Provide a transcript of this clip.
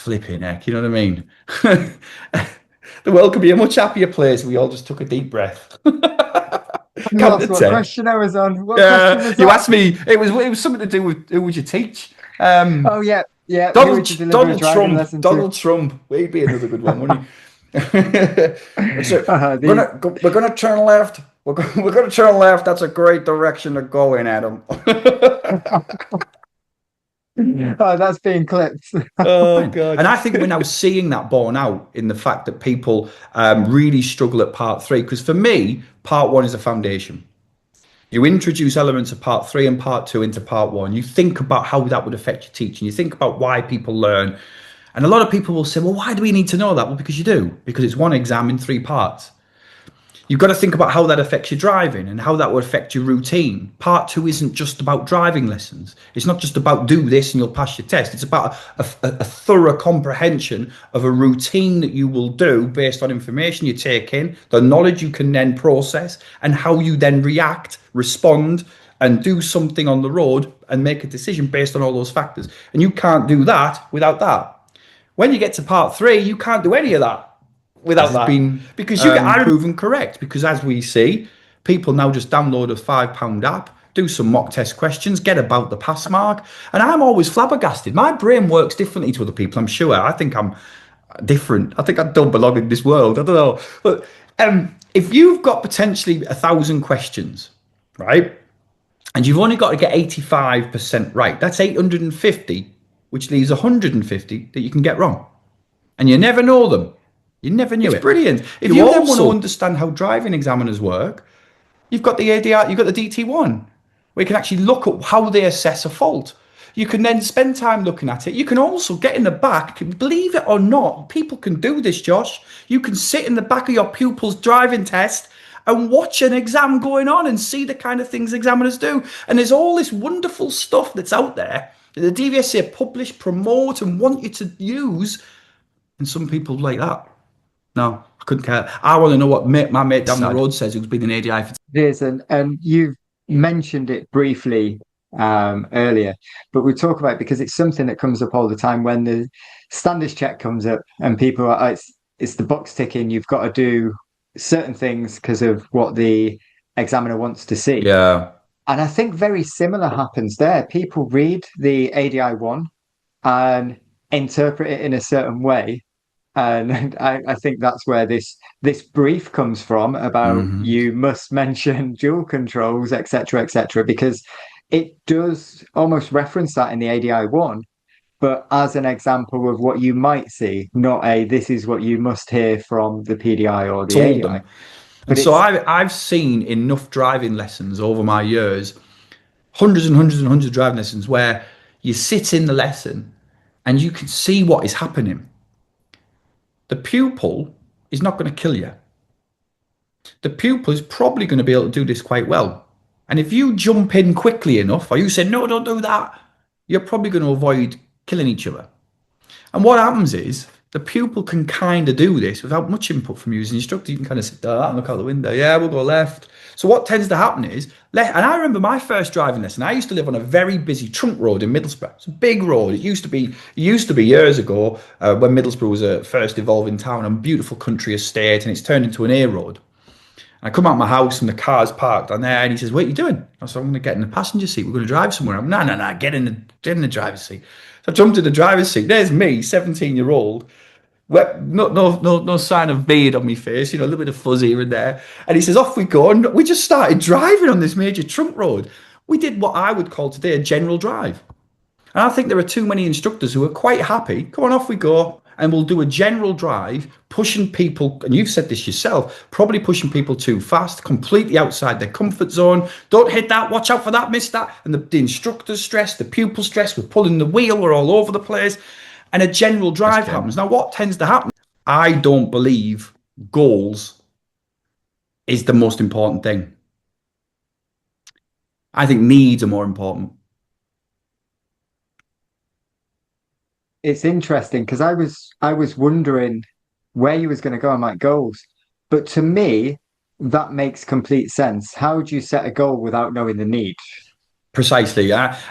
Flipping heck, you know what I mean? The world could be a much happier place if we all just took a deep breath. I Count lost to what 10. question I was on. What question Yeah, was you that? asked me. It was something to do with who would you teach? Oh yeah, yeah. Who would you deliver a Donald driving Trump. lesson to? Donald Trump. He'd be another good one, wouldn't he? So These. we're gonna turn left. We're gonna turn left. That's a great direction to go in, Adam. Oh, that's being clipped. Oh God! And I think we're now seeing that borne out in the fact that people really struggle at part three. Because for me, part one is a foundation. You introduce elements of part three and part two into part one. You think about how that would affect your teaching. You think about why people learn. And a lot of people will say, well, why do we need to know that? Well, because you do, because it's one exam in three parts. You've got to think about how that affects your driving and how that will affect your routine. Part two isn't just about driving lessons. It's not just about do this and you'll pass your test. It's about a thorough comprehension of a routine that you will do based on information you take in, the knowledge you can then process, and how you then react, respond, and do something on the road and make a decision based on all those factors. And you can't do that without that. When you get to part three, you can't do any of that without Has that been because you get proven correct. Because as we see, people now just download a £5 app, do some mock test questions, get about the pass mark, and I'm always flabbergasted. My brain works differently to other people. I'm sure. I think I'm different. I think I don't belong in this world. I don't know, but if you've got potentially 1,000 questions, right, and you've only got to get 85% right, that's 850, which leaves 150 that you can get wrong, and you never know them. You never knew it. It's brilliant. If you then want to understand how driving examiners work, you've got the ADR, you've got the DT1, where you can actually look at how they assess a fault. You can then spend time looking at it. You can also get in the back, believe it or not, people can do this, Josh. You can sit in the back of your pupil's driving test and watch an exam going on and see the kind of things examiners do. And there's all this wonderful stuff that's out there that the DVSA publish, promote, and want you to use. And some people like that. No, I couldn't care. I want to know what my mate down the road says who's been in ADI for. It is, and you've mentioned it briefly earlier, but we talk about it because it's something that comes up all the time when the standards check comes up and people are, it's the box ticking. You've got to do certain things because of what the examiner wants to see. Yeah. And I think very similar happens there. People read the ADI one and interpret it in a certain way. And I think that's where this brief comes from about you must mention dual controls, etc., because it does almost reference that in the ADI one, but as an example of what you might see, not a this is what you must hear from the PDI or the Told ADI. them. And But so it's I've seen enough driving lessons over my years, hundreds and hundreds and hundreds of driving lessons, where you sit in the lesson and you can see what is happening. The pupil is not going to kill you. The pupil is probably going to be able to do this quite well. And if you jump in quickly enough, or you say, no, don't do that, you're probably going to avoid killing each other. And what happens is the pupil can kind of do this without much input from you as an instructor. You can kind of sit there and look out the window. Yeah, we'll go left. So what tends to happen is, and I remember my first driving lesson, I used to live on a very busy trunk road in Middlesbrough. It's a big road. It used to be years ago when Middlesbrough was a first evolving town, a beautiful country estate, and it's turned into an A road. I come out of my house and the car's parked on there, and he says, "What are you doing?" I said, "I'm going to get in the passenger seat. We're going to drive somewhere." I'm, no, get in the driver's seat. So I jumped in the driver's seat. There's me, 17-year-old, no sign of beard on my face, a little bit of fuzz here and there. And he says, "Off we go." And we just started driving on this major trunk road. We did what I would call today a general drive. And I think there are too many instructors who are quite happy. Come on, off we go. And we'll do a general drive, pushing people, and you've said this yourself, probably pushing people too fast, completely outside their comfort zone. Don't hit that, watch out for that, miss that. And the instructor's stressed, the pupil's stressed, we're pulling the wheel, we're all over the place. And a general drive happens. Now, what tends to happen? I don't believe goals is the most important thing. I think needs are more important. it's interesting because I was wondering where you was going to go on like goals, but to me that makes complete sense. How would you set a goal without knowing the need? Precisely.